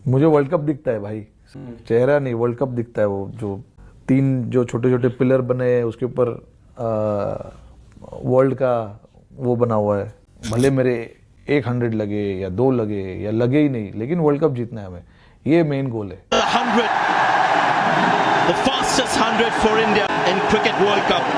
मुझे world cup दिखता है भाई, चेहरा नहीं, वर्ल्ड कप दिखता है। वो जो तीन जो छोटे छोटे पिलर बने हैं उसके ऊपर वर्ल्ड का वो बना हुआ है। भले मेरे 100 लगे या 2 लगे या लगे ही नहीं, लेकिन वर्ल्ड कप जीतना है हमें, ये मेन गोल है। 100, the fastest 100 for India in Cricket World Cup.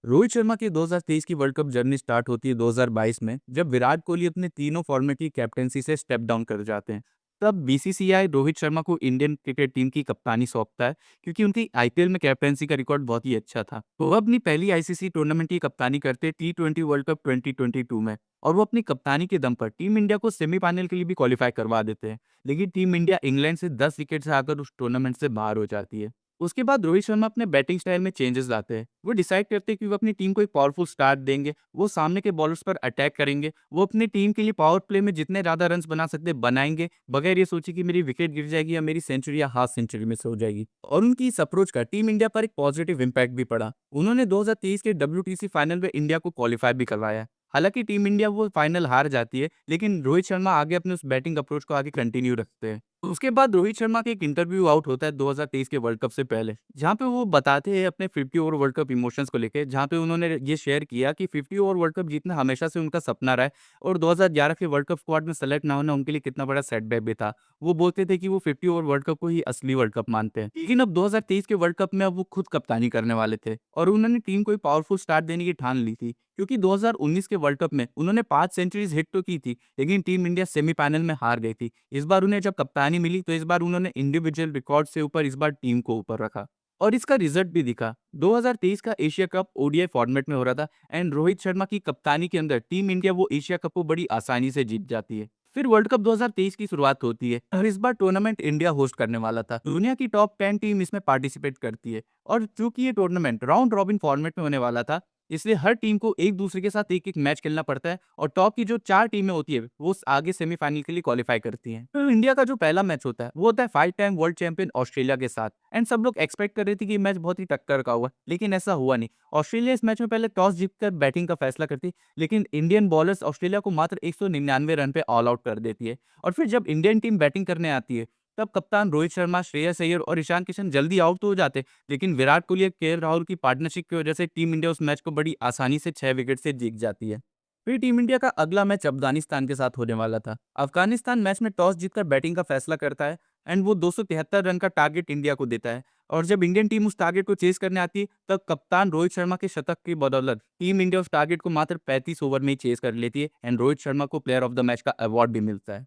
Rohit Sharma की 2023 की वर्ल्ड कप जर्नी स्टार्ट होती है 2022 में, जब विराट कोहली अपने तीनों फॉर्मेट की कैप्टेंसी से स्टेप डाउन कर जाते हैं। तब बीसीसीआई रोहित शर्मा को इंडियन क्रिकेट टीम की कप्तानी सौंपता है, क्योंकि उनकी आईपीएल में कैप्टेंसी का रिकॉर्ड बहुत ही अच्छा था। तो वो अपनी पहली आईसीसी टूर्नामेंट की कप्तानी करते T20 वर्ल्ड कप 2022 में, और वो अपनी कप्तानी के दम पर टीम इंडिया को सेमीफाइनल के लिए भी क्वालिफाई करवा देते हैं। लेकिन टीम इंडिया इंग्लैंड से 10 विकेट से आकर उस टूर्नामेंट से बाहर हो जाती है। उसके बाद रोहित शर्मा अपने बैटिंग स्टाइल में चेंजेस लाते हैं। वो डिसाइड करते हैं कि वो अपनी टीम को एक पावरफुल स्टार्ट देंगे, वो सामने के बॉलर्स पर अटैक करेंगे, वो अपनी टीम के लिए पावर प्ले में जितने ज़्यादा रन्स बना सकते हैं बनाएंगे, बगैर ये सोचे कि मेरी विकेट गिर जाएगी या मेरी सेंचुरी या हाफ सेंचुरी में से हो जाएगी। और उनकी इस अप्रोच का टीम इंडिया पर एक पॉजिटिव इम्पैक्ट भी पड़ा। उन्होंने 2023 के WTC फाइनल में इंडिया को क्वालिफाई भी करवाया। हालांकि टीम इंडिया वो फाइनल हार जाती है, लेकिन रोहित शर्मा आगे अपने उस बैटिंग अप्रोच को आगे कंटिन्यू रखते हैं। उसके बाद रोहित शर्मा का एक इंटरव्यू आउट होता है 2023 के वर्ल्ड कप से पहले, जहाँ पे वो बताते हैं अपने 50 ओवर वर्ल्ड कप इमोशंस को लेके, जहाँ पे उन्होंने ये शेयर किया कि 50 ओवर वर्ल्ड कप जीतना हमेशा से उनका सपना रहा है, और 2011 के वर्ल्ड कप स्क्वाड में सेलेक्ट ना होना उनके लिए कितना बड़ा सेटबैक भी था। वो बोलते थे कि वो 50 ओवर वर्ल्ड कप को ही असली वर्ल्ड कप मानते हैं। लेकिन अब 2023 के वर्ल्ड कप में अब वो खुद कप्तानी करने वाले थे, और उन्होंने टीम को एक पावरफुल स्टार्ट देने की ठान ली थी, क्योंकि 2019 के वर्ल्ड कप में उन्होंने 5 सेंचुरीज हिट तो की थी, लेकिन टीम इंडिया सेमीफाइनल में हार गई थी। इस बार उन्हें जब कप्तानी मिली तो इस बार उन्होंने इंडिविजुअल रिकॉर्ड से ऊपर इस बार टीम को ऊपर रखा, और इसका रिजल्ट भी दिखा। 2023 का एशिया कप ओडीआई फॉर्मेट में हो रहा था, एंड रोहित शर्मा की कप्तानी के अंदर टीम इंडिया वो एशिया कप को बड़ी आसानी से जीत जाती है। फिर वर्ल्ड कप 2023 की शुरुआत होती है, और इस बार टूर्नामेंट इंडिया होस्ट करने वाला था। दुनिया की टॉप 10 टीम इसमें पार्टिसिपेट करती है, और चूंकि ये टूर्नामेंट राउंड रॉबिन फॉर्मेट में होने वाला था, इसलिए हर टीम को एक दूसरे के साथ एक एक मैच खेलना पड़ता है, और टॉप की जो 4 टीमें होती है वो आगे सेमीफाइनल के लिए क्वालिफाई करती हैं। तो इंडिया का जो पहला मैच होता है वो होता है 5 टाइम वर्ल्ड चैंपियन ऑस्ट्रेलिया के साथ, एंड सब लोग एक्सपेक्ट कर रहे थे कि मैच बहुत ही टक्कर का हुआ, लेकिन ऐसा हुआ नहीं। ऑस्ट्रेलिया इस मैच में पहले टॉस जीतकर बैटिंग का फैसला करती, लेकिन इंडियन बॉलर्स ऑस्ट्रेलिया को मात्र 199 रन पे ऑल आउट कर देती है। और फिर जब इंडियन टीम बैटिंग करने आती है, तब कप्तान रोहित शर्मा, श्रेयस अय्यर और ईशान किशन जल्दी आउट तो हो जाते, लेकिन विराट कोहली और केएल राहुल की पार्टनरशिप की वजह से टीम इंडिया उस मैच को बड़ी आसानी से 6 विकेट से जीत जाती है। फिर टीम इंडिया का अगला मैच अफगानिस्तान के साथ होने वाला था। अफगानिस्तान मैच में टॉस जीतकर बैटिंग का फैसला करता है, एंड वो 273 रन का टारगेट इंडिया को देता है। और जब इंडियन टीम उस टारगेट को चेस करने आती है, तब कप्तान रोहित शर्मा के शतक की बदौलत टीम इंडिया उस टारगेट को मात्र 35 ओवर में ही चेस कर लेती है, एंड रोहित शर्मा को प्लेयर ऑफ द मैच का अवार्ड भी मिलता है।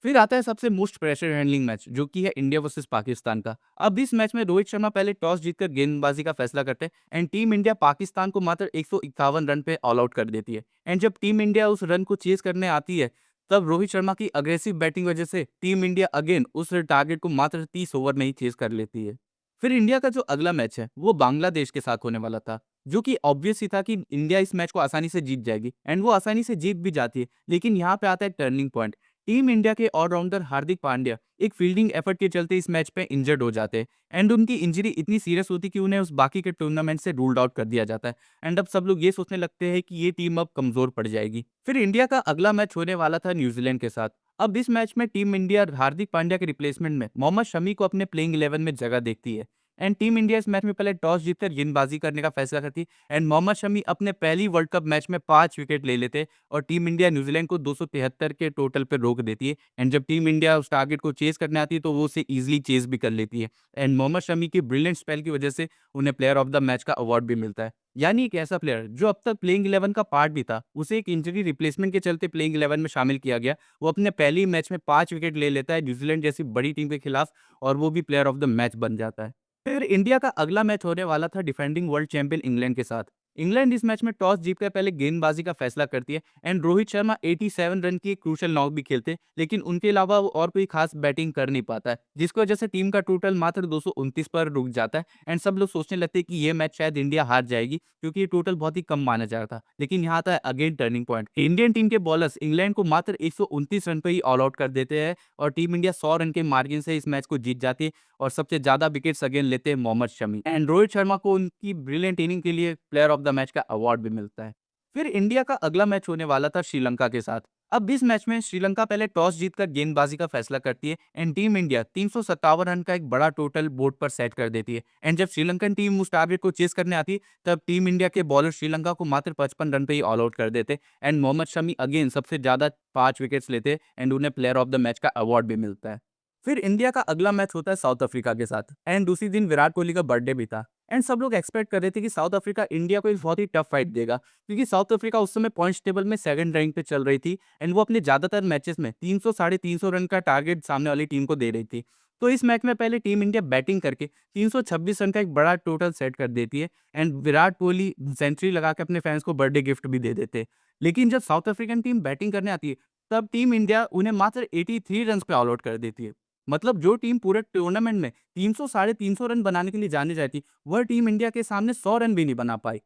फिर आता है सबसे मोस्ट प्रेशर हैंडलिंग मैच, जो कि है इंडिया वर्सेस पाकिस्तान का। अब इस मैच में रोहित शर्मा पहले टॉस जीतकर गेंदबाजी का फैसला करते हैं, एंड टीम इंडिया पाकिस्तान को मात्र 151 रन पे ऑल आउट कर देती है। एंड जब टीम इंडिया उस रन को चेस करने आती है, तब रोहित शर्मा की अग्रेसिव बैटिंग वजह से टीम इंडिया अगेन उस टारगेट को मात्र 30 ओवर में ही चेस कर लेती है। फिर इंडिया का जो अगला मैच है वो बांग्लादेश के साथ होने वाला था, जो कि ऑब्वियस ही था कि इंडिया इस मैच को आसानी से जीत जाएगी, एंड वो आसानी से जीत भी जाती है। लेकिन यहाँ पे आता है टर्निंग पॉइंट। टीम इंडिया के ऑलराउंडर हार्दिक पांड्या एक फील्डिंग एफर्ट के चलते इस मैच पे इंजर्ड हो जाते हैं, एंड उनकी इंजरी इतनी सीरियस होती कि उन्हें उस बाकी के टूर्नामेंट से रूल्ड आउट कर दिया जाता है। एंड अब सब लोग ये सोचने लगते हैं कि ये टीम अब कमजोर पड़ जाएगी। फिर इंडिया का अगला मैच होने वाला था न्यूजीलैंड के साथ। अब इस मैच में टीम इंडिया हार्दिक पांड्या के रिप्लेसमेंट में मोहम्मद शमी को अपने प्लेइंग 11 में जगह देखती है, एंड टीम इंडिया इस मैच में पहले टॉस जीतकर गेंदबाजी करने का फैसला करती है, एंड मोहम्मद शमी अपने पहली वर्ल्ड कप मैच में 5 विकेट ले लेते, और टीम इंडिया न्यूजीलैंड को 273 के टोटल पे रोक देती है। एंड जब टीम इंडिया उस टारगेट को चेस करने आती है, तो वो उसे इजीली चेस भी कर लेती है, एंड मोहम्मद शमी की ब्रिलियंट स्पेल की वजह से उन्हें प्लेयर ऑफ द मैच का अवार्ड भी मिलता है। यानी एक ऐसा प्लेयर जो अब तक प्लेइंग 11 का पार्ट भी था, उसे एक इंजरी रिप्लेसमेंट के चलते प्लेइंग 11 में शामिल किया गया। वो अपने पहली मैच में 5 विकेट ले लेता है न्यूजीलैंड जैसी बड़ी टीम के खिलाफ, और वो भी प्लेयर ऑफ द मैच बन जाता है। फिर इंडिया का अगला मैच होने वाला था डिफेंडिंग वर्ल्ड चैंपियन इंग्लैंड के साथ। इंग्लैंड इस मैच में टॉस जीतकर पहले गेंदबाजी का फैसला करती है, एंड रोहित शर्मा 87 रन की एक क्रूशियल नॉक भी खेलते हैं, लेकिन उनके अलावा वो और कोई खास बैटिंग कर नहीं पाता है, जिसकी वजह से टीम का टोटल मात्र 229 पर रुक जाता है। एंड सब लोग सोचने लगते हैं कि ये मैच शायद इंडिया हार जाएगी, क्योंकि ये टोटल बहुत ही कम माना जा रहा था। लेकिन यहाँ आता है again turning point. Indian team के बॉलर्स इंग्लैंड को मात्र 129 रन पर ही ऑल आउट कर देते हैं, और टीम इंडिया 100 रन के मार्जिन से इस मैच को जीत जाती है, और सबसे ज्यादा विकेट्स अगेन लेते हैं मोहम्मद शमी, एंड रोहित शर्मा को उनकी ब्रिलियंट इनिंग के लिए प्लेयर ऑफ द मैच का अवार्ड भी मिलता है। फिर इंडिया का अगला मैच होने वाला था श्रीलंका के साथ। अब इस मैच में श्रीलंका पहले टॉस जीतकर गेंदबाजी का फैसला करती है एंड टीम इंडिया 357 रन का एक बड़ा टोटल बोर्ड पर सेट कर देती है। एंड जब श्रीलंकन टीम उस टारगेट को चेस करने आती है तब टीम इंडिया के बॉलर श्रीलंका को मात्र 55 रन पे ही ऑल आउट कर देते एंड मोहम्मद शमी अगेन सबसे ज्यादा 5 विकेट्स लेते एंड उन्हें प्लेयर ऑफ द मैच का अवार्ड भी मिलता है। फिर इंडिया का अगला मैच होता है साउथ अफ्रीका के साथ एंड दूसरी दिन विराट कोहली का बर्थडे भी था एंड सब लोग एक्सपेक्ट कर रहे थे कि साउथ अफ्रीका इंडिया को एक बहुत ही टफ फाइट देगा क्योंकि साउथ अफ्रीका उस समय पॉइंट्स टेबल में सेकंड रैंक पे चल रही थी एंड वो अपने ज्यादातर मैचेस में 300 साढ़े 300 रन का टारगेट सामने वाली टीम को दे रही थी। तो इस मैच में पहले टीम इंडिया बैटिंग करके 326 रन का एक बड़ा टोटल सेट कर देती है एंड विराट कोहली सेंचुरी लगा के अपने फैंस को बर्थडे गिफ्ट भी दे देते। लेकिन जब साउथ अफ्रीकन टीम बैटिंग करने आती है तब टीम इंडिया उन्हें मात्र 83 रन पे ऑल आउट कर देती है। मतलब जो टीम पूरे टूर्नामेंट में 300 साढ़े 300 रन बनाने के लिए जानी जाती वह टीम इंडिया के सामने 100 रन भी नहीं बना पाई।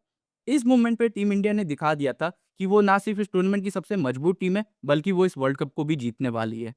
इस मूवमेंट पे टीम इंडिया ने दिखा दिया था कि वो ना सिर्फ इस टूर्नामेंट की सबसे मजबूत टीम है बल्कि वो इस वर्ल्ड कप को भी जीतने वाली है।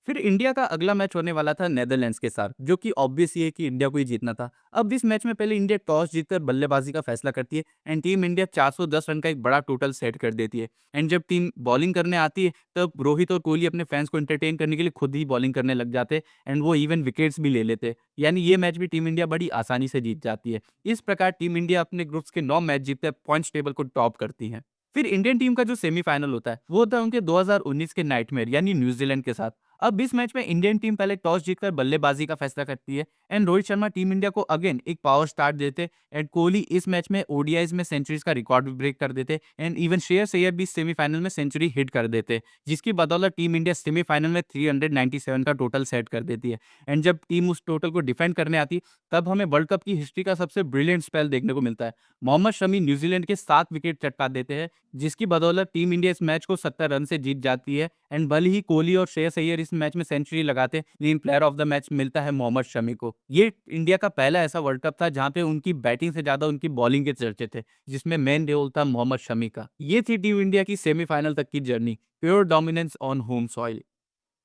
फिर इंडिया का अगला मैच होने वाला था नेदरलैंड्स के साथ जो कि ऑब्वियस ही है कि इंडिया को ही जीतना था। अब इस मैच में पहले इंडिया टॉस जीतकर बल्लेबाजी का फैसला करती है एंड टीम इंडिया 410 रन का एक बड़ा टोटल सेट कर देती है एंड जब टीम बॉलिंग करने आती है तब रोहित और कोहली अपने फैंस को एंटरटेन करने के लिए खुद ही बॉलिंग करने लग जाते एंड वो इवन विकेट्स भी ले लेते, यानी ये मैच भी टीम इंडिया बड़ी आसानी से जीत जाती है। इस प्रकार टीम इंडिया अपने ग्रुप्स के 9 मैच जीतते पॉइंट्स टेबल को टॉप करती है। फिर इंडियन टीम का जो सेमीफाइनल होता है वो होता है उनके 2019 के नाइटमेयर यानी न्यूजीलैंड के साथ। अब इस मैच में इंडियन टीम पहले टॉस जीतकर बल्लेबाजी का फैसला करती है and Rohit Sharma team India को अगेन एक पावर स्टार्ट देते एंड कोहली इस मैच में ओडीआईज में सेंचुरीज का रिकॉर्ड भी ब्रेक कर देते एंड इवन श्रेयस अय्यर भी सेमीफाइनल में सेंचुरी हिट कर देते, जिसकी बदौलत टीम इंडिया सेमीफाइनल में 397 का टोटल सेट कर देती है। एंड जब टीम उस टोटल को डिफेंड करने आती तब हमें वर्ल्ड कप की हिस्ट्री का सबसे ब्रिलियंट स्पेल देखने को मिलता है। मोहम्मद शमी न्यूजीलैंड के 7 विकेट चटका देते हैं जिसकी बदौलत टीम इंडिया इस मैच को 70 रन से जीत जाती है एंड भले ही कोहली और श्रेयस अय्यर इस मैच में सेंचुरी लगाते लेकिन प्लेयर ऑफ द मैच मिलता है मोहम्मद शमी को। ये इंडिया का पहला ऐसा वर्ल्ड कप था जहां पे उनकी बैटिंग से ज्यादा उनकी बॉलिंग के चर्चे थे जिसमें मेन रोल था मोहम्मद शमी का। ये थी टीम इंडिया की सेमीफाइनल तक की journey, pure dominance on home soil.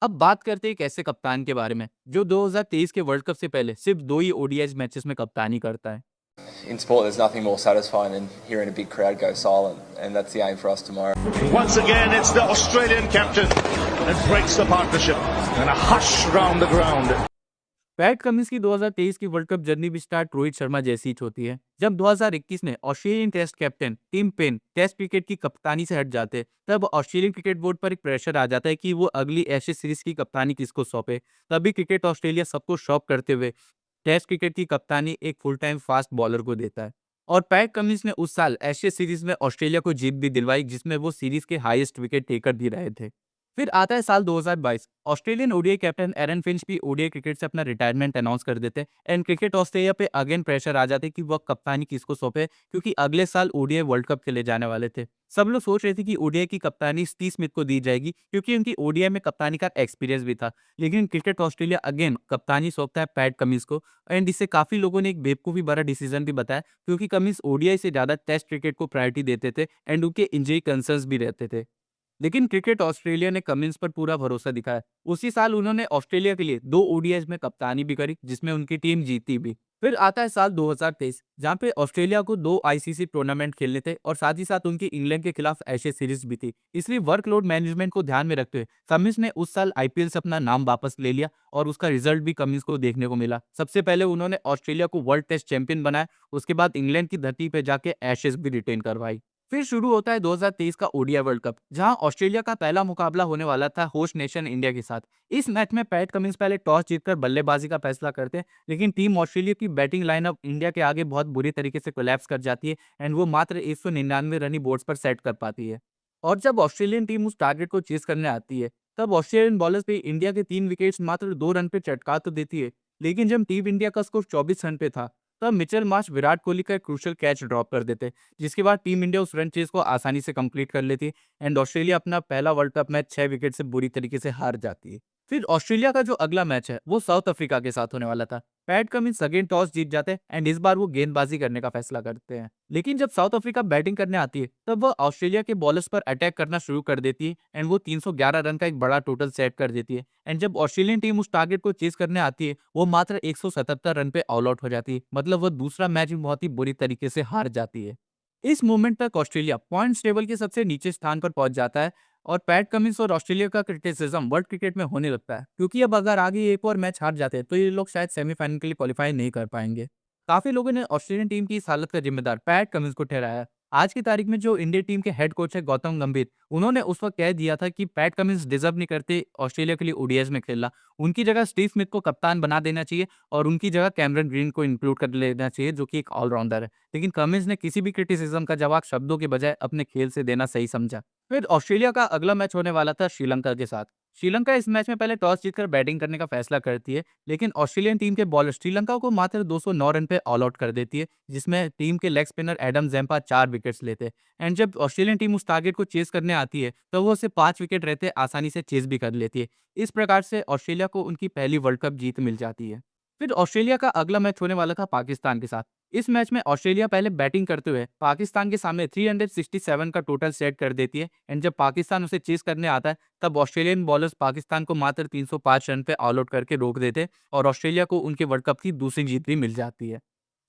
अब बात करते हैं एक ऐसे कप्तान के बारे में जो 2023 के वर्ल्ड कप से पहले सिर्फ 2 ही ओडीआई मैचेस में कप्तानी करता है। In sport, there's nothing more satisfying than hearing a big crowd go silent, and that's the aim for us tomorrow. Once again, it's the Australian captain that breaks the partnership and a hush round the ground. Pat Cummins की 2023 की world cup journey भी start Rohit Sharma जैसी ही होती है जब 2021 में Australian test captain Tim Paine test cricket की कप्तानी से हट जाते तब ऑस्ट्रेलियन क्रिकेट बोर्ड पर एक प्रेशर आ जाता है कि वो अगली एशेज सीरीज की कप्तानी किसको सौंपे। तभी क्रिकेट ऑस्ट्रेलिया सबको शॉक करते हुए टेस्ट क्रिकेट की कप्तानी एक फुल टाइम फास्ट बॉलर को देता है और पैट कमिंस ने उस साल एशिया सीरीज में ऑस्ट्रेलिया को जीत भी दिलवाई जिसमें वो सीरीज के हाईएस्ट विकेट टेकर भी रहे थे। फिर आता है साल 2022, Australian ODI captain Aaron Finch भी ओडीआई क्रिकेट से अपना रिटायरमेंट अनाउंस कर देते एंड क्रिकेट ऑस्ट्रेलिया पे अगेन प्रेशर आ जाते कि वह कप्तानी किसको सौंपे क्योंकि अगले साल ओडीआई वर्ल्ड कप के लिए जाने वाले थे। सब लोग सोच रहे थे कि ओडीआई की कप्तानी स्टीव स्मिथ को दी जाएगी क्योंकि उनकी ओडीआई में कप्तानी का एक्सपीरियंस भी था, लेकिन क्रिकेट ऑस्ट्रेलिया अगेन कप्तानी सौंपता है पैट कमिंस को एंड इससे काफी लोगों ने एक बेवकूफी भरा डिसीजन भी बताया क्योंकि कमिंस ओडीआई से ज्यादा टेस्ट क्रिकेट को प्रायोरिटी देते थे एंड उनके इंजरी कंसर्न्स भी रहते थे। लेकिन क्रिकेट ऑस्ट्रेलिया ने कमिंस पर पूरा भरोसा दिखाया। उसी साल उन्होंने ऑस्ट्रेलिया के लिए 2 ओडीआई में कप्तानी भी करी जिसमें उनकी टीम जीती भी। फिर आता है साल 2023 जहां पे ऑस्ट्रेलिया को 2 आईसीसी टूर्नामेंट खेलने थे और साथ ही साथ उनकी इंग्लैंड के खिलाफ एशिया सीरीज भी थी। इसलिए वर्कलोड मैनेजमेंट को ध्यान में रखते हुए कमिंस ने उस साल आईपीएल से अपना नाम वापस ले लिया और उसका रिजल्ट भी कमिंस को देखने को मिला। सबसे पहले उन्होंने ऑस्ट्रेलिया को वर्ल्ड टेस्ट चैंपियन बनाया, उसके बाद इंग्लैंड की धरती पर जाके एशेज भी रिटेन करवाई। फिर शुरू होता है 2023 का ओडीआई वर्ल्ड कप जहां ऑस्ट्रेलिया का पहला मुकाबला होने वाला था होस्ट नेशन इंडिया के साथ। इस मैच में पैट कमिंस पहले टॉस जीतकर बल्लेबाजी का फैसला करते हैं लेकिन टीम ऑस्ट्रेलिया की बैटिंग लाइनअप इंडिया के आगे बहुत बुरी तरीके से कोलैप्स कर जाती है एंड वो मात्र 199 रन बोर्ड्स पर सेट कर पाती है। और जब ऑस्ट्रेलियन टीम उस टारगेट को चेस करने आती है तब ऑस्ट्रेलियन बॉलर्स पे इंडिया के 3 विकेट्स मात्र 2 रन पे चटका तो देती है, लेकिन जब टीम इंडिया का स्कोर 24 रन पे था तब मिचेल मार्श विराट कोहली का एक क्रूशियल कैच ड्रॉप कर देते जिसके बाद टीम इंडिया उस रन चेज को आसानी से कंप्लीट कर लेती एंड ऑस्ट्रेलिया अपना पहला वर्ल्ड कप मैच 6 विकेट से बुरी तरीके से हार जाती है। फिर ऑस्ट्रेलिया का जो अगला मैच है वो साउथ अफ्रीका के साथ होने वाला था। पैट कमिंस अगेन टॉस जीत जाते हैं एंड इस बार वो गेंदबाजी करने का फैसला करते हैं, लेकिन जब साउथ अफ्रीका बैटिंग करने आती है तब वह ऑस्ट्रेलिया के बॉलर्स पर अटैक करना शुरू कर देती है एंड वो 311 रन का एक बड़ा टोटल सेट कर देती है एंड जब ऑस्ट्रेलियन टीम उस टारगेट को चेस करने आती है वो मात्र 177 रन पे ऑल आउट हो जाती है। मतलब वो दूसरा मैच भी बहुत ही बुरी तरीके से हार जाती है। इस मोमेंट तक ऑस्ट्रेलिया पॉइंट्स टेबल के सबसे नीचे स्थान पर पहुंच जाता है और पैट कमिंस और ऑस्ट्रेलिया का क्रिटिसिज्म वर्ल्ड क्रिकेट में होने लगता है, क्योंकि अब अगर आगे एक और मैच हार जाते हैं तो ये लोग शायद सेमीफाइनल के लिए क्वालिफाई नहीं कर पाएंगे। काफी लोगों ने ऑस्ट्रेलियन टीम की इस हालत का जिम्मेदार पैट कमिंस को ठहराया। आज की तारीख में जो इंडिया टीम के हेड कोच है गौतम गंभीर, उन्होंने उस वक्त कह दिया था कि पैट कमिंस डिजर्व नहीं करते ऑस्ट्रेलिया के लिए ओडीआईज में खेलना। उनकी जगह स्टीव स्मिथ को कप्तान बना देना चाहिए और उनकी जगह कैमरन ग्रीन को इंक्लूड कर लेना चाहिए, जो कि एक ऑलराउंडर है। लेकिन कमिंस ने किसी भी क्रिटिसिज्म का जवाब शब्दों के बजाय अपने खेल से देना सही समझा। फिर ऑस्ट्रेलिया का अगला मैच होने वाला था श्रीलंका के साथ। श्रीलंका इस मैच में पहले टॉस जीतकर बैटिंग करने का फैसला करती है, लेकिन ऑस्ट्रेलियन टीम के बॉलर श्रीलंका को मात्र 209 रन पे ऑल आउट कर देती है, जिसमें टीम के leg spinner Adam Zampa 4 wickets लेते हैं। एंड जब ऑस्ट्रेलियन टीम उस टारगेट को चेस करने आती है, तो वो उसे 5 विकेट रहते आसानी से चेस भी कर लेती है। इस प्रकार से ऑस्ट्रेलिया को उनकी पहली वर्ल्ड कप जीत मिल जाती है। फिर ऑस्ट्रेलिया का अगला मैच होने वाला था पाकिस्तान के साथ। इस मैच में ऑस्ट्रेलिया पहले बैटिंग करते हुए पाकिस्तान के सामने 367 का टोटल सेट कर देती है। एंड जब पाकिस्तान उसे चेस करने आता है, तब ऑस्ट्रेलियन बॉलर्स पाकिस्तान को मात्र 305 रन पे ऑल आउट करके रोक देते हैं और ऑस्ट्रेलिया को उनके वर्ल्ड कप की दूसरी जीत भी मिल जाती है।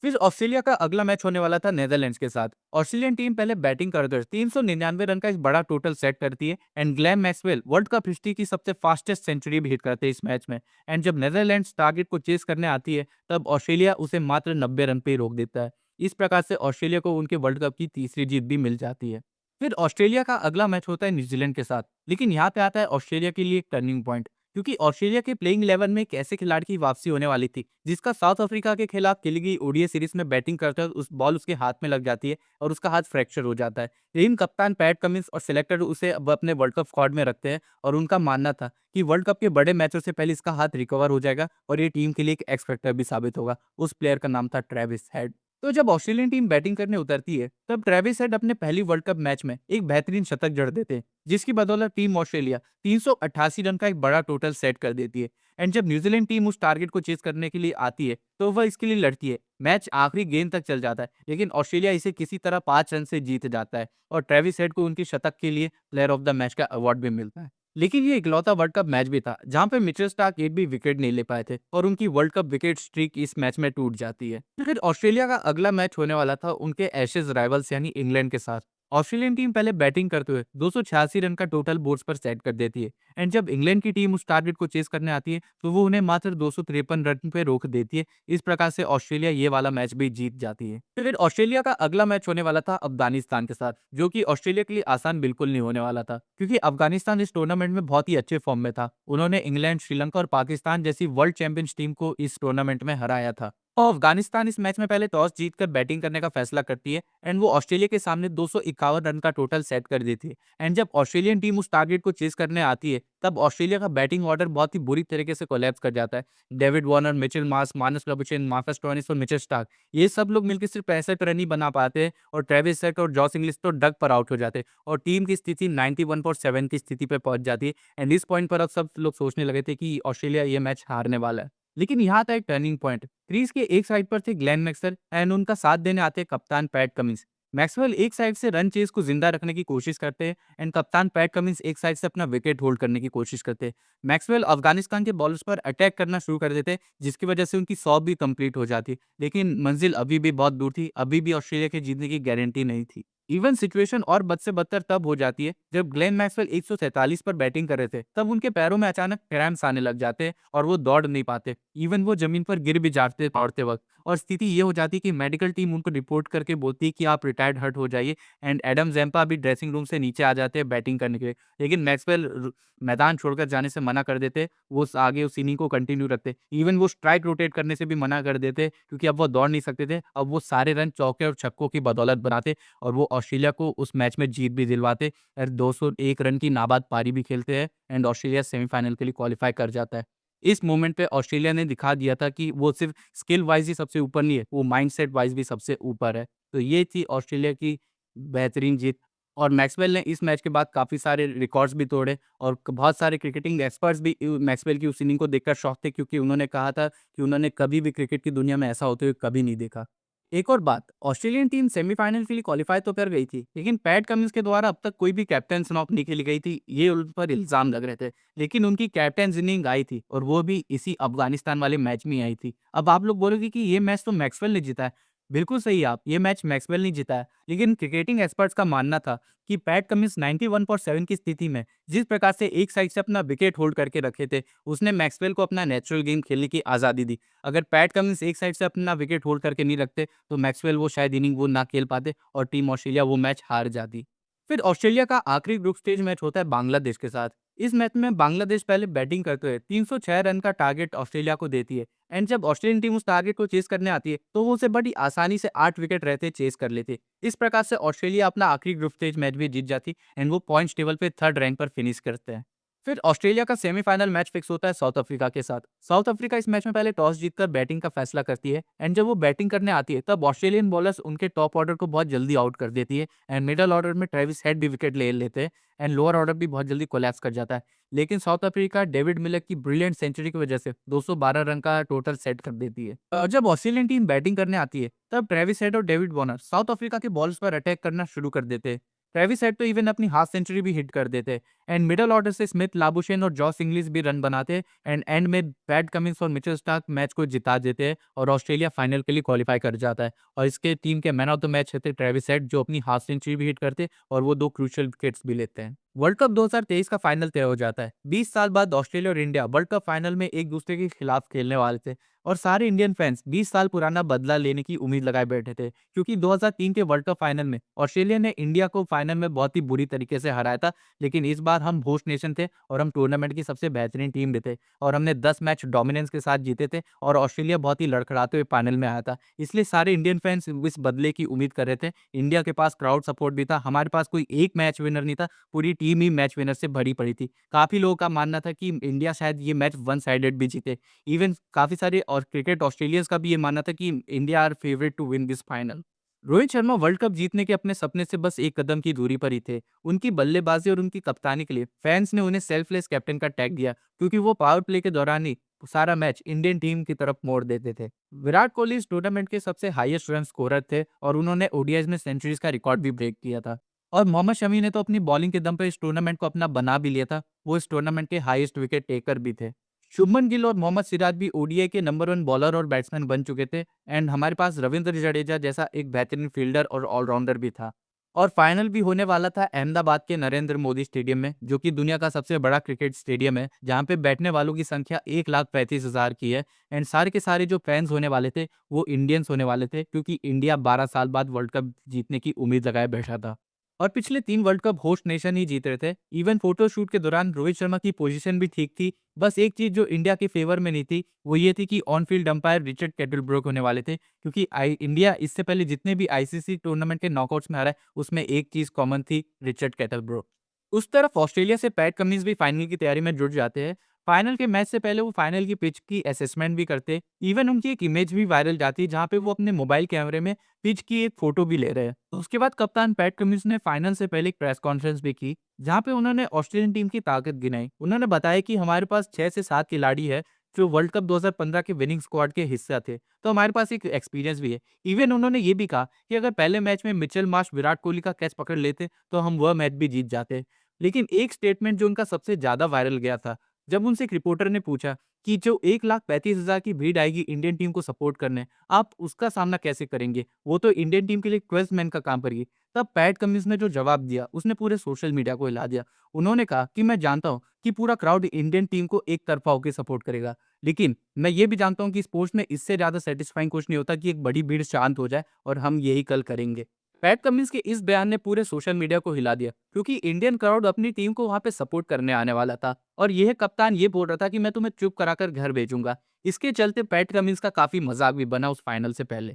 फिर ऑस्ट्रेलिया का अगला मैच होने वाला था नेदरलैंड्स के साथ। ऑस्ट्रेलियन टीम पहले बैटिंग करते हुए 399 रन का एक बड़ा टोटल सेट करती है and Glenn Maxwell world cup history की सबसे फास्टेस्ट सेंचुरी भी हिट करते हैं इस मैच में। एंड जब नेदरलैंड्स टारगेट को चेस करने आती है, तब ऑस्ट्रेलिया उसे मात्र 90 रन पे ही रोक देता है। इस प्रकार से ऑस्ट्रेलिया को उनके वर्ल्ड कप की तीसरी जीत भी मिल जाती है। फिर ऑस्ट्रेलिया का अगला मैच होता है न्यूजीलैंड के साथ, लेकिन यहाँ पे आता है ऑस्ट्रेलिया के लिए एक टर्निंग पॉइंट, क्योंकि ऑस्ट्रेलिया के प्लेइंग 11 में एक ऐसे खिलाड़ी की वापसी होने वाली थी जिसका साउथ अफ्रीका के खिलाफ खेली गई ओडीआई सीरीज में बैटिंग करते वक्त उस बॉल उसके हाथ में लग जाती है और उसका हाथ फ्रैक्चर हो जाता है। लेकिन कप्तान पैट कमिंस और सिलेक्टर उसे अब अपने वर्ल्ड कप स्क्वाड में रखते हैं और उनका मानना था कि वर्ल्ड कप के बड़े मैचों से पहले इसका हाथ रिकवर हो जाएगा और ये टीम के लिए एक एक्स फैक्टर भी साबित होगा। उस प्लेयर का नाम था ट्रेविस हेड। तो जब ऑस्ट्रेलियन टीम बैटिंग करने उतरती है, तब ट्रेविस हेड अपने पहली वर्ल्ड कप मैच में एक बेहतरीन शतक जड़ देते हैं, जिसकी बदौलत टीम ऑस्ट्रेलिया 388 रन का एक बड़ा टोटल सेट कर देती है। एंड जब न्यूजीलैंड टीम उस टारगेट को चेस करने के लिए आती है, तो वह इसके लिए लड़ती है। मैच आखिरी गेंद तक चल जाता है, लेकिन ऑस्ट्रेलिया इसे किसी तरह 5 रन से जीत जाता है और ट्रेविस हेड को उनकी शतक के लिए प्लेयर ऑफ द मैच का अवार्ड भी मिलता है। लेकिन ये इकलौता वर्ल्ड कप मैच भी था जहां पे मिचेल स्टार्क एक भी विकेट नहीं ले पाए थे और उनकी वर्ल्ड कप विकेट स्ट्रीक इस मैच में टूट जाती है। फिर ऑस्ट्रेलिया का अगला मैच होने वाला था उनके एशेज राइवल्स यानी इंग्लैंड के साथ। ऑस्ट्रेलियन टीम पहले बैटिंग करते हुए 286 रन का टोटल बोर्ड्स पर सेट कर देती है। एंड जब इंग्लैंड की टीम उस टारगेट को चेस करने आती है, तो वो उन्हें मात्र 253 रन पे रोक देती है। इस प्रकार से ऑस्ट्रेलिया ये वाला मैच भी जीत जाती है। फिर ऑस्ट्रेलिया का अगला मैच होने वाला था अफगानिस्तान के साथ, जो कि ऑस्ट्रेलिया के लिए आसान बिल्कुल नहीं होने वाला था, क्योंकि अफगानिस्तान इस टूर्नामेंट में बहुत ही अच्छे फॉर्म में था। उन्होंने इंग्लैंड, श्रीलंका और पाकिस्तान जैसी वर्ल्ड चैंपियंस टीम को इस टूर्नामेंट में हराया था। और अफगानिस्तान इस मैच में पहले टॉस जीतकर बैटिंग करने का फैसला करती है एंड वो ऑस्ट्रेलिया के सामने 251 रन का टोटल सेट कर देती है। एंड जब ऑस्ट्रेलियन टीम उस टारगेट को चेस करने आती है, तब ऑस्ट्रेलिया का बैटिंग ऑर्डर बहुत ही बुरी तरीके से कोलैप्स कर जाता है। David Warner, Mitchell Marsh, Marnus Labuschagne, Marcus Stoinis और मिचेल स्टार्क, ये सब लोग मिलकर सिर्फ 65 रन ही बना पाते हैं और ट्रेविस हेड और जॉस इंग्लिश तो डग पर आउट हो जाते हैं और टीम की स्थिति 91.7 की स्थिति पे पहुंच जाती है। एंड इस पॉइंट पर अब सब लोग सोचने लगे थे कि ऑस्ट्रेलिया ये मैच हारने वाला है। लेकिन यहाँ था एक टर्निंग पॉइंट। क्रीज के एक साइड पर थे ग्लेन मैक्सवेल एंड उनका साथ देने आते कप्तान पैट कमिंस। मैक्सवेल एक साइड से रन चेज को जिंदा रखने की कोशिश करते हैं एंड कप्तान पैट कमिंस एक साइड से अपना विकेट होल्ड करने की कोशिश करते हैं। मैक्सवेल अफगानिस्तान के बॉलर्स पर अटैक करना शुरू कर देते, जिसकी वजह से उनकी 100 भी कंप्लीट हो जाती, लेकिन मंजिल अभी भी बहुत दूर थी। अभी भी ऑस्ट्रेलिया के जीतने की गारंटी नहीं थी। इवन सिचुएशन और बद से बदतर तब हो जाती है जब ग्लेन मैक्सवेल 147 पर बैटिंग कर रहे थे, तब उनके पैरों में अचानक क्रैम्प्स आने लग जाते और वो दौड़ नहीं पाते। इवन वो जमीन पर गिर भी जाते दौड़ते वक्त और स्थिति ये हो जाती कि मेडिकल टीम उनको रिपोर्ट करके बोलती है कि आप रिटायर्ड हर्ट हो जाइए। एंड एडम जेम्पा भी ड्रेसिंग रूम से नीचे आ जाते हैं बैटिंग करने के लिए, लेकिन मैक्सवेल मैदान छोड़कर जाने से मना कर देते। वो आगे उस इनिंग को कंटिन्यू रखते। इवन वो स्ट्राइक रोटेट करने से भी मना कर देते, क्योंकि अब वो दौड़ नहीं सकते थे। अब वो सारे रन चौके और छक्कों की बदौलत बनाते और वो ऑस्ट्रेलिया को उस मैच में जीत भी दिलवाते और 201 रन की नाबाद पारी भी खेलते हैं एंड ऑस्ट्रेलिया सेमीफाइनल के लिए क्वालिफाई कर जाता है। इस मोमेंट पे ऑस्ट्रेलिया ने दिखा दिया था कि वो सिर्फ स्किल वाइज ही सबसे ऊपर नहीं है, वो माइंडसेट वाइज भी सबसे ऊपर है। तो ये थी ऑस्ट्रेलिया की बेहतरीन जीत। और मैक्सवेल ने इस मैच के बाद काफ़ी सारे रिकॉर्ड्स भी तोड़े और बहुत सारे क्रिकेटिंग एक्सपर्ट्स भी मैक्सवेल की उस इनिंग को देखकर शॉक थे, क्योंकि उन्होंने कहा था कि उन्होंने कभी भी क्रिकेट की दुनिया में ऐसा होते हुए कभी नहीं देखा। एक और बात, ऑस्ट्रेलियन टीम सेमीफाइनल के लिए क्वालिफाई तो कर गई थी, लेकिन पैट कमिंस के द्वारा अब तक कोई भी कैप्टन नॉक नहीं खेली गई थी, ये उन पर इल्जाम लग रहे थे। लेकिन उनकी कैप्टन इनिंग आई थी और वो भी इसी अफगानिस्तान वाले मैच में आई थी। अब आप लोग बोलोगे कि ये मैच तो मैक्सवेल ने जीता है। बिल्कुल सही आप, ये मैच मैक्सवेल ने जीता है, लेकिन क्रिकेटिंग एक्सपर्ट्स का मानना था कि पैट कमिंस 91.7 की स्थिति में जिस प्रकार से एक साइड से अपना विकेट होल्ड करके रखे थे, उसने मैक्सवेल को अपना नेचुरल गेम खेलने की आज़ादी दी। अगर पैट कमिंस एक साइड से अपना विकेट होल्ड करके नहीं रखते, तो मैक्सवेल वो शायद इनिंग वो ना खेल पाते और टीम ऑस्ट्रेलिया वो मैच हार जाती। फिर ऑस्ट्रेलिया का आखिरी ग्रुप स्टेज मैच होता है बांग्लादेश के साथ। इस मैच में बांग्लादेश पहले बैटिंग करते हुए 306 रन का टारगेट ऑस्ट्रेलिया को देती है, एंड जब ऑस्ट्रेलियन टीम उस टारगेट को चेस करने आती है, तो वो उसे बड़ी आसानी से 8 विकेट रहते चेस कर लेती। इस प्रकार से ऑस्ट्रेलिया अपना आखिरी ग्रुप स्टेज मैच भी जीत जाती, एंड वो पॉइंट्स टेबल पे 3rd रैंक पर फिनिश करते हैं। फिर ऑस्ट्रेलिया का सेमीफाइनल मैच फिक्स होता है साउथ अफ्रीका के साथ। साउथ अफ्रीका इस मैच में पहले टॉस जीतकर बैटिंग का फैसला करती है, एंड जब वो बैटिंग करने आती है, तब ऑस्ट्रेलियन बॉलर्स उनके टॉप ऑर्डर को बहुत जल्दी आउट कर देती है, एंड मिडल ऑर्डर में ट्रेविस हेड भी विकेट ले लेते हैं, एंड लोअर ऑर्डर भी बहुत जल्दी कोलैप्स कर जाता है। लेकिन साउथ अफ्रीका डेविड मिलर की ब्रिलियंट सेंचुरी की वजह से 212 रन का टोटल सेट कर देती है। जब ऑस्ट्रेलियन टीम बैटिंग करने आती है, तब ट्रेविस हेड और डेविड वॉर्नर साउथ अफ्रीका के बॉल्स पर अटैक करना शुरू कर देते हैं। ट्रेविस हेड तो इवन अपनी हाफ सेंचुरी भी हिट कर देते हैं, एंड मिडल ऑर्डर से स्मिथ, लाबुशेन और जॉस इंग्लिश भी रन बनाते हैं, एंड एंड में पैट कमिंस और मिचेल स्टार्क मैच को जिता देते हैं और ऑस्ट्रेलिया फाइनल के लिए क्वालिफाई कर जाता है। और इसके टीम के मैन ऑफ द मैच थे ट्रेविस हेड, जो अपनी हाफ सेंचुरी भी हिट करते और वो 2 क्रूशियल विकेट्स भी लेते हैं। वर्ल्ड कप 2023 का फाइनल तय हो जाता है। 20 साल बाद ऑस्ट्रेलिया और इंडिया वर्ल्ड कप फाइनल में एक दूसरे के खिलाफ खेलने वाले थे, और सारे इंडियन फैंस 20 साल पुराना बदला लेने की उम्मीद लगाए बैठे थे, क्योंकि 2003 के वर्ल्ड कप फाइनल में ऑस्ट्रेलिया ने इंडिया को फाइनल में बहुत ही बुरी तरीके से हराया था। लेकिन इस बार हम होस्ट नेशन थे और हम टूर्नामेंट की सबसे बेहतरीन टीम भी थे, और हमने 10 मैच डोमिनेंस के साथ जीते थे, और ऑस्ट्रेलिया बहुत ही लड़खड़ाते हुए फाइनल में आया था। इसलिए सारे इंडियन फैंस इस बदले की उम्मीद कर रहे थे। इंडिया के पास क्राउड सपोर्ट भी था, हमारे पास कोई एक मैच विनर नहीं था, पूरी टीम ही मैच विनर से भरी पड़ी थी। काफी लोगों का मानना था कि इंडिया शायद ये मैच वन साइडेड भी जीते। इवन काफी सारे और क्रिकेट ऑस्ट्रेलियंस का भी ये मानना था कि India are favourite to win this final. Rohit Sharma world cup जीतने के अपने सपने से बस एक कदम की दूरी पर ही थे। उनकी बल्लेबाजी और उनकी कप्तानी के लिए फैंस ने उन्हें सेल्फलेस कैप्टन का टैग दिया, क्योंकि वो पावर प्ले के दौरान ही सारा मैच इंडियन टीम की तरफ मोड़ देते थे। विराट कोहली इस टूर्नामेंट के सबसे हाईएस्ट रन स्कोरर थे, और उन्होंने ओडीआईज में सेंचुरीज का रिकॉर्ड भी ब्रेक किया था। और मोहम्मद शमी ने तो अपनी बॉलिंग के दम पर इस टूर्नामेंट को अपना बना भी लिया था। वो इस टूर्नामेंट के हाईएस्ट विकेट टेकर भी थे। शुभमन गिल और मोहम्मद सिराज भी ओडीआई के नंबर 1 बॉलर और बैट्समैन बन चुके थे, एंड हमारे पास रविंद्र जडेजा जैसा एक बेहतरीन फील्डर और ऑलराउंडर भी था। और फाइनल भी होने वाला था अहमदाबाद के नरेंद्र मोदी स्टेडियम में, जो कि दुनिया का सबसे बड़ा क्रिकेट स्टेडियम है, जहां पे बैठने वालों की संख्या 1,35,000 की है। एंड सारे के सारे जो फैंस होने वाले थे वो इंडियंस होने वाले थे, क्योंकि इंडिया 12 साल बाद वर्ल्ड कप जीतने की उम्मीद लगाए बैठा था। और पिछले 3 वर्ल्ड कप होस्ट नेशन ही जीत रहे थे। इवन फोटोशूट के दौरान रोहित शर्मा की पोजीशन भी ठीक थी। बस एक चीज जो इंडिया के फेवर में नहीं थी, वो ये थी कि ऑन फील्ड अंपायर रिचर्ड केटलब्रुक होने वाले थे, क्योंकि इंडिया इससे पहले जितने भी आईसीसी टूर्नामेंट के नॉकआउट्स में आ रहा है, उसमें एक चीज कॉमन थी, रिचर्ड केटलब्रुक। उस तरफ ऑस्ट्रेलिया से पैट कमिंस भी फाइनल की तैयारी में जुट जाते हैं। फाइनल के मैच से पहले वो फाइनल की पिच की असेसमेंट भी करते। इवन उनकी एक इमेज भी वायरल जाती है, जहाँ पे वो अपने मोबाइल कैमरे में पिच की एक फोटो भी ले रहे हैं। उसके बाद कप्तान पैट कमिंस ने फाइनल से पहले एक प्रेस कॉन्फ्रेंस भी की, जहाँ पे उन्होंने ऑस्ट्रेलियन टीम की ताकत गिनाई। उन्होंने बताया कि हमारे पास 6 से 7 खिलाड़ी है जो वर्ल्ड कप 2015 के विनिंग स्क्वाड के हिस्सा थे, तो हमारे पास एक एक्सपीरियंस भी है। इवन उन्होंने ये भी कहा कि अगर पहले मैच में मिचेल मार्श विराट कोहली का कैच पकड़ लेते, तो हम वह मैच भी जीत जाते। लेकिन एक स्टेटमेंट जो उनका सबसे ज्यादा वायरल गया था, जब उनसे एक रिपोर्टर ने पूछा कि जो 1,35,000 की भीड़ आएगी इंडियन टीम को सपोर्ट करने, आप उसका सामना कैसे करेंगे? वो तो इंडियन टीम के लिए 12 मैन का काम करेगी। तब पैट कमिंस ने जो जवाब दिया, उसने पूरे सोशल मीडिया को हिला दिया। उन्होंने कहा कि मैं जानता हूँ कि पूरा क्राउड इंडियन टीम को एक तरफा होकर सपोर्ट करेगा, लेकिन मैं ये भी जानता हूँ कि स्पोर्ट्स में इससे ज्यादा सेटिस्फाइंग कुछ नहीं होता कि एक बड़ी भीड़ शांत हो जाए, और हम यही कल करेंगे। पैट कमिंस के इस बयान ने पूरे सोशल मीडिया को हिला दिया, क्योंकि इंडियन क्राउड अपनी टीम को वहां पे सपोर्ट करने आने वाला था, और यह कप्तान ये बोल रहा था कि मैं तुम्हें चुप कराकर घर भेजूंगा। इसके चलते पैट कमिंस का काफी मजाक भी बना उस फाइनल से पहले।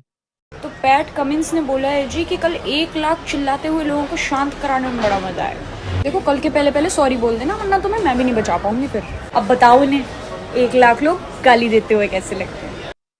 तो पैट कमिंस ने बोला है जी कि कल 1 लाख चिल्लाते हुए लोगों को शांत कराने में बड़ा मजा आएगा। देखो कल के पहले सॉरी बोल देना, वरना तुम्हें मैं भी नहीं बचा पाऊंगी फिर। अब बताओ इन्हें 1 लाख लोग गाली देते हुए कैसे लगते हैं।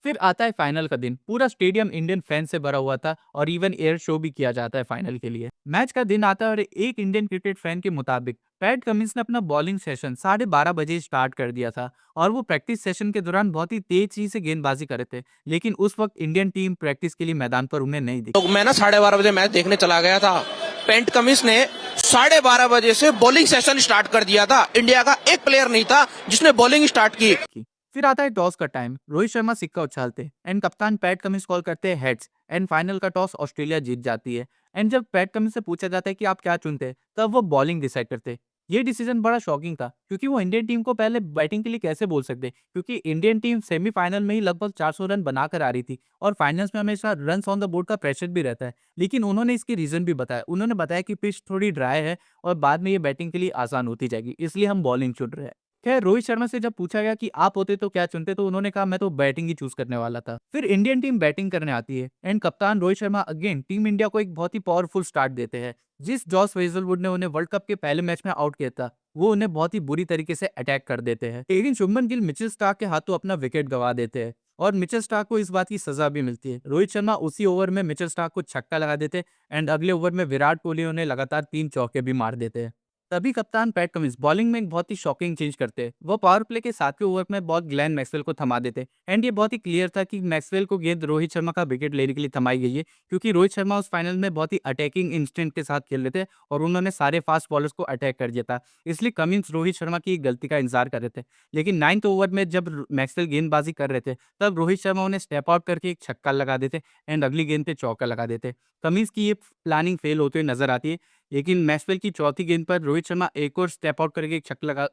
फिर आता है फाइनल का दिन। पूरा स्टेडियम इंडियन फैन से भरा हुआ था, और इवन एयर शो भी किया जाता है फाइनल के लिए। मैच का दिन आता है, और एक इंडियन क्रिकेट फैन के मुताबिक पैट कमिंस ने अपना बॉलिंग सेशन 12:30 बजे स्टार्ट कर दिया था, और वो प्रैक्टिस सेशन के दौरान बहुत ही तेजी से गेंदबाजी कर रहे थे। लेकिन उस वक्त इंडियन टीम प्रैक्टिस के लिए मैदान पर उन्हें नहीं दिखी। तो मैं ना 12:30 बजे मैच देखने चला गया था। पैट कमिंस ने 12:30 बजे से बॉलिंग सेशन स्टार्ट कर दिया था। इंडिया का एक प्लेयर नहीं था जिसने बॉलिंग स्टार्ट की। फिर आता है टॉस का टाइम। रोहित शर्मा सिक्का उछालते एंड कप्तान पैट कमिंस कॉल करते हैं हेड्स एंड फाइनल का टॉस ऑस्ट्रेलिया जीत जाती है। एंड जब पैट कमिंस से पूछा जाता है कि आप क्या चुनते हैं, तब वो बॉलिंग डिसाइड करते। ये डिसीजन बड़ा शॉकिंग था क्योंकि वो इंडियन टीम को पहले बैटिंग के लिए कैसे बोल सकते, क्योंकि इंडियन टीम सेमीफाइनल में ही लगभग 400 रन बनाकर आ रही थी और फाइनल्स में हमेशा रन्स ऑन द बोर्ड का प्रेशर भी रहता है। लेकिन उन्होंने इसकी रीजन भी बताया। उन्होंने बताया कि पिच थोड़ी ड्राई है और बाद में ये बैटिंग के लिए आसान होती जाएगी, इसलिए हम बॉलिंग चुन रहे हैं। खैर, रोहित शर्मा से जब पूछा गया कि आप होते तो क्या चुनते, तो उन्होंने कहा मैं तो बैटिंग ही चूज करने वाला था। फिर इंडियन टीम बैटिंग करने आती है एंड कप्तान Rohit Sharma again team India को एक बहुत ही पावरफुल स्टार्ट देते हैं। जिस जॉस हेजलवुड ने उन्हें वर्ल्ड कप के पहले मैच में आउट किया था, वो उन्हें बहुत ही बुरी तरीके से अटैक कर देते हैं। लेकिन शुभमन गिल मिचेल स्टार्क के हाथों अपना विकेट गंवा देते हैं और मिचेल स्टार्क को इस बात की सजा भी मिलती है। रोहित शर्मा उसी ओवर में मिचेल स्टार्क को छक्का लगा देते एंड अगले ओवर में विराट कोहली उन्हें लगातार 3 चौके भी मार देते हैं। तभी कप्तान पैट कमिंस बॉलिंग में एक बहुत ही शॉकिंग चेंज करते हैं। वो पावर प्ले के 7वें ओवर में बॉल ग्लेन मैक्सवेल को थमा देते एंड ये बहुत ही क्लियर था कि मैक्सवेल को गेंद रोहित शर्मा का विकेट लेने के लिए थमाई गई है, क्योंकि रोहित शर्मा उस फाइनल में बहुत ही अटैकिंग इंस्टेंट के साथ खेल रहे थे और उन्होंने सारे फास्ट बॉलर्स को अटैक कर दिया था। इसलिए कमिंस रोहित शर्मा की गलती का इंतजार कर रहे थे। लेकिन 9th ओवर में जब मैक्सवेल गेंदबाजी कर रहे थे, तब रोहित शर्मा उन्हें स्टेप आउट करके एक छक्का लगा देते एंड अगली गेंद पे चौका लगा देते। कमिंस की ये प्लानिंग फेल होते हुए नजर आती है। लेकिन मैक्सवेल की चौथी गेंद पर रोहित शर्मा एक और स्टेप आउट करके एक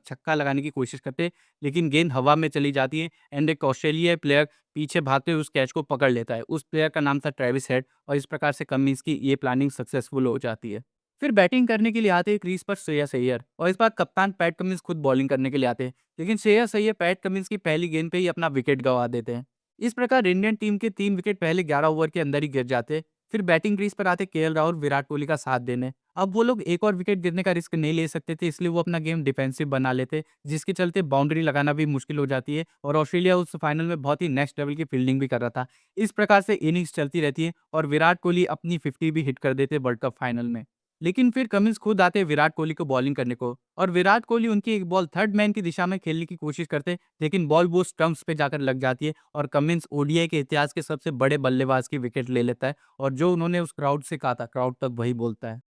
छक्का लगाने की कोशिश करते, लेकिन गेंद हवा में चली जाती है एंड एक ऑस्ट्रेलियाई प्लेयर पीछे भागते हुए उस कैच को पकड़ लेता है। उस प्लेयर का नाम था ट्रेविस हेड और इस प्रकार से कमिंस की ये प्लानिंग सक्सेसफुल हो जाती है। फिर बैटिंग करने के लिए आते हैं क्रीज पर श्रेयस अय्यर और इस बार कप्तान पैट कमिंस खुद बॉलिंग करने के लिए आते हैं, लेकिन श्रेयस अय्यर पैट कमिंस की पहली गेंद पे ही अपना विकेट गंवा देते हैं। इस प्रकार इंडियन टीम के 3 विकेट पहले 11 ओवर के अंदर ही गिर जाते हैं। फिर बैटिंग क्रीज पर आते केएल राहुल विराट कोहली का साथ देने। अब वो लोग एक और विकेट गिरने का रिस्क नहीं ले सकते थे, इसलिए वो अपना गेम डिफेंसिव बना लेते, जिसके चलते बाउंड्री लगाना भी मुश्किल हो जाती है और ऑस्ट्रेलिया उस फाइनल में बहुत ही नेक्स्ट लेवल की फील्डिंग भी कर रहा था। इस प्रकार से इनिंग्स चलती रहती है और विराट कोहली अपनी 50 भी हिट कर देते वर्ल्ड कप फाइनल में। लेकिन फिर कमिंस खुद आते विराट कोहली को बॉलिंग करने को और विराट कोहली उनकी एक बॉल थर्ड मैन की दिशा में खेलने की कोशिश करते, लेकिन बॉल वो स्टंप्स पे जाकर लग जाती है और कमिंस ओडीआई के इतिहास के सबसे बड़े बल्लेबाज की विकेट ले लेता है और जो उन्होंने उस क्राउड से कहा था, क्राउड तक वही बोलता है।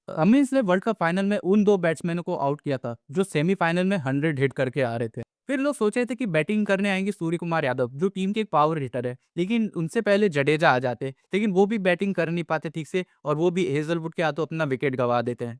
कमिंस ने वर्ल्ड कप फाइनल में उन 2 बैट्समैनों को आउट किया था जो सेमीफाइनल में 100 हिट करके आ रहे थे। फिर लोग सोच रहे थे कि बैटिंग करने आएंगे सूर्य कुमार यादव, जो टीम के एक पावर हिटर है, लेकिन उनसे पहले जडेजा आ जाते, लेकिन वो भी बैटिंग कर नहीं पाते ठीक से और वो भी हेजलवुड के हाथों अपना विकेट गंवा देते हैं।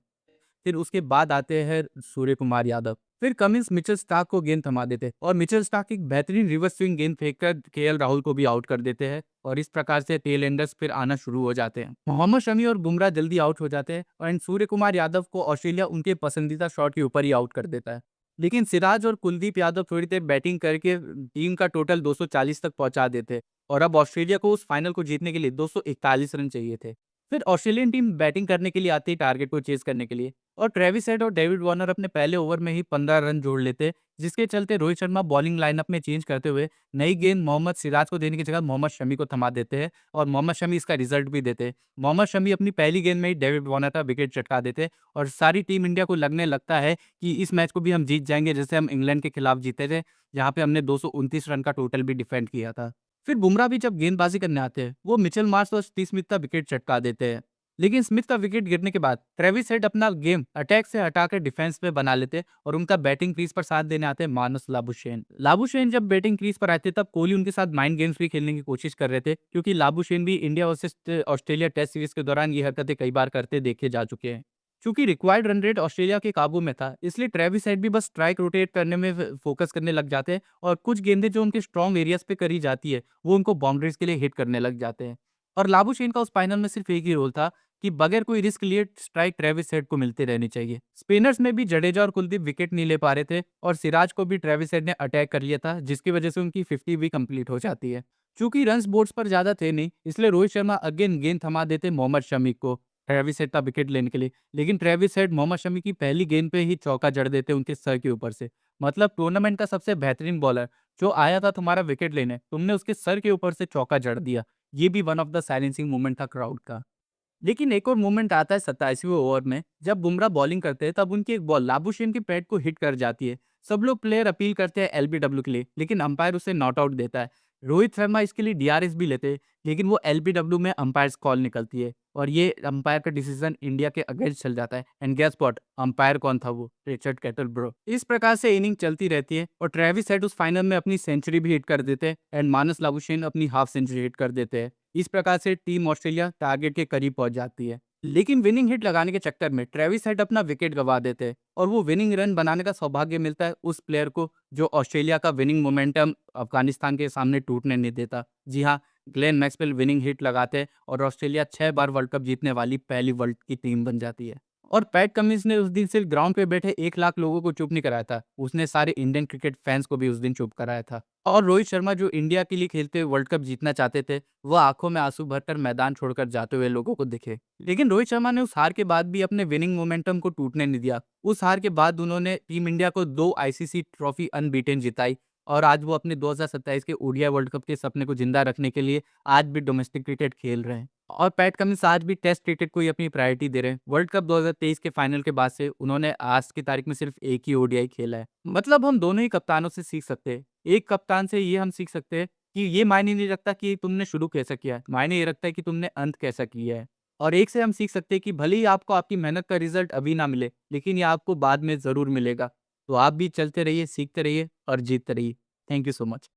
फिर उसके बाद आते हैं सूर्य कुमार यादव। फिर कमिंस मिचेल स्टार्क को गेंद थमा देते और मिचेल स्टार्क एक बेहतरीन रिवर्स स्विंग गेंद फेंककर केएल राहुल को भी आउट कर देते हैं और इस प्रकार से टेल एंडर्स फिर आना शुरू हो जाते हैं। मोहम्मद शमी और बुमराह जल्दी आउट हो जाते हैं और सूर्य कुमार यादव को ऑस्ट्रेलिया उनके पसंदीदा शॉट के ऊपर ही आउट कर देता है। लेकिन सिराज और कुलदीप यादव थोड़ी देर बैटिंग करके टीम का टोटल 240 तक पहुंचा देते और अब ऑस्ट्रेलिया को उस फाइनल को जीतने के लिए 241 रन चाहिए थे। फिर ऑस्ट्रेलियन टीम बैटिंग करने के लिए आती है टारगेट को चेज करने के लिए और ट्रेविस हेड और डेविड वार्नर अपने पहले ओवर में ही 15 रन जोड़ लेते, जिसके चलते रोहित शर्मा बॉलिंग लाइनअप में चेंज करते हुए नई गेंद मोहम्मद सिराज को देने की जगह मोहम्मद शमी को थमा देते हैं और मोहम्मद शमी इसका रिजल्ट भी देते। मोहम्मद शमी अपनी पहली गेंद में ही डेविड वार्नर का विकेट चटका देते और सारी टीम इंडिया को लगने लगता है कि इस मैच को भी हम जीत जाएंगे, जैसे हम इंग्लैंड के खिलाफ जीते थे, जहाँ पे हमने 229 रन का टोटल भी डिफेंड किया था। फिर बुमराह भी जब गेंदबाजी करने आते हैं, वो मिचेल मार्श और स्टीव स्मिथ का विकेट चटका देते हैं। लेकिन स्मिथ का विकेट गिरने के बाद ट्रेविस हेड अपना गेम अटैक से हटाकर डिफेंस में बना लेते और उनका बैटिंग क्रीज पर साथ देने आते मानस लाबुशेन। लाबुशेन जब बैटिंग क्रीज पर आए थे, तब कोहली उनके साथ माइंड गेम्स भी खेलने की कोशिश कर रहे थे, क्योंकि लाबुशेन भी India versus Australia test series के दौरान ये हरकतें कई बार करते देखे जा चुके हैं। चूंकि रिक्वायर्ड रन रेट ऑस्ट्रेलिया के काबू में था, इसलिए ट्रेविस हेड भी बस स्ट्राइक रोटेट करने में फोकस करने लग जाते हैं और कुछ गेंदें जो उनके स्ट्रॉन्ग एरियाज पे करी जाती है, वो उनको बाउंड्रीज के लिए हिट करने लग जाते हैं। और लाबुशेन का उस फाइनल में सिर्फ एक ही रोल था कि बगैर कोई रिस्क लिए स्ट्राइक ट्रेविस हेड को मिलते रहनी चाहिए। स्पिनर्स में भी जडेजा और कुलदीप विकेट नहीं ले पा रहे थे और सिराज को भी ट्रेविस हेड ने अटैक कर लिया था, जिसकी वजह से उनकी 50 भी कंप्लीट हो जाती है। चूंकि रन्स बोर्ड्स पर ज्यादा थे नहीं, इसलिए रोहित शर्मा अगेन गेंद थमा देते मोहम्मद शमी को ट्रेविस हेड का विकेट लेने के लिए। लेकिन ट्रेविस हेड मोहम्मद शमी की पहली गेंद पे ही चौका जड़ देते उनके सर के ऊपर से। मतलब टूर्नामेंट का सबसे बेहतरीन बॉलर जो आया था तुम्हारा विकेट लेने, तुमने उसके सर के ऊपर से चौका जड़ दिया। ये भी one of the silencing moment था क्राउड का। लेकिन एक और मोमेंट आता है 27वें ओवर में, जब बुमराह बॉलिंग करते हैं, तब उनकी एक बॉल लाबुशेन के पैड को हिट कर जाती है। सब लोग प्लेयर अपील करते हैं एलबीडब्ल्यू के लिए, लेकिन अंपायर उसे नॉट आउट देता है। रोहित शर्मा इसके लिए डीआरएस भी लेते, लेकिन वो एलबीडब्ल्यू में अंपायर्स कॉल निकलती है और ये अंपायर का डिसीजन इंडिया के अगेंस्ट चल जाता है। एंड गेस व्हाट, अंपायर कौन था? वो रिचर्ड कैटलब्रो। इस प्रकार से इनिंग चलती रहती है और ट्रेविस हेड उस फाइनल में अपनी सेंचुरी भी हिट कर देते हैं एंड मानस लाबुशेन अपनी हाफ सेंचुरी हिट कर देते हैं। इस प्रकार से टीम ऑस्ट्रेलिया टारगेट के करीब पहुंच जाती है। लेकिन विनिंग हिट लगाने के चक्कर में ट्रेविस हेड अपना विकेट गंवा देते हैं और वो विनिंग रन बनाने का सौभाग्य मिलता है उस प्लेयर को जो ऑस्ट्रेलिया का विनिंग मोमेंटम अफगानिस्तान के सामने टूटने नहीं देता। जी हाँ, ग्लेन मैक्सवेल विनिंग हिट लगाते हैं और ऑस्ट्रेलिया 6 बार वर्ल्ड कप जीतने वाली पहली वर्ल्ड की टीम बन जाती है। और पैट कमिंस ने उस दिन सिर्फ ग्राउंड पे बैठे 1 लाख लोगों को चुप नहीं कराया था, उसने सारे इंडियन क्रिकेट फैंस को भी उस दिन चुप कराया था। और रोहित शर्मा जो इंडिया के लिए खेलते हुए वर्ल्ड कप जीतना चाहते थे, वो आंखों में आंसू भरकर मैदान छोड़कर जाते हुए लोगों को दिखे। लेकिन रोहित शर्मा ने उस हार के बाद भी अपने विनिंग मोमेंटम को टूटने नहीं दिया। उस हार के बाद उन्होंने टीम इंडिया को 2 आईसीसी ट्रॉफी अनबीटन जिताई और आज वो अपने 2027 के ओडीआई वर्ल्ड कप के सपने को जिंदा रखने के लिए आज भी डोमेस्टिक क्रिकेट खेल रहे हैं। और पैट कमिंस आज भी टेस्ट क्रिकेट को ही अपनी प्रायोरिटी दे रहे हैं। वर्ल्ड कप 2023 के फाइनल के बाद से उन्होंने आज की तारीख में सिर्फ एक ही ओडीआई खेला है। मतलब हम दोनों ही कप्तानों से सीख सकते हैं। एक कप्तान से ये हम सीख सकते हैं कि ये मायने नहीं रखता कि तुमने शुरू कैसा किया है, मायने ये रखता है कि तुमने अंत कैसा किया है। और एक से हम सीख सकते हैं कि भले ही आपको आपकी मेहनत का रिजल्ट अभी ना मिले, लेकिन ये आपको बाद में ज़रूर मिलेगा। तो आप भी चलते रहिए, सीखते रहिए और जीतते रहिए। Thank you so much.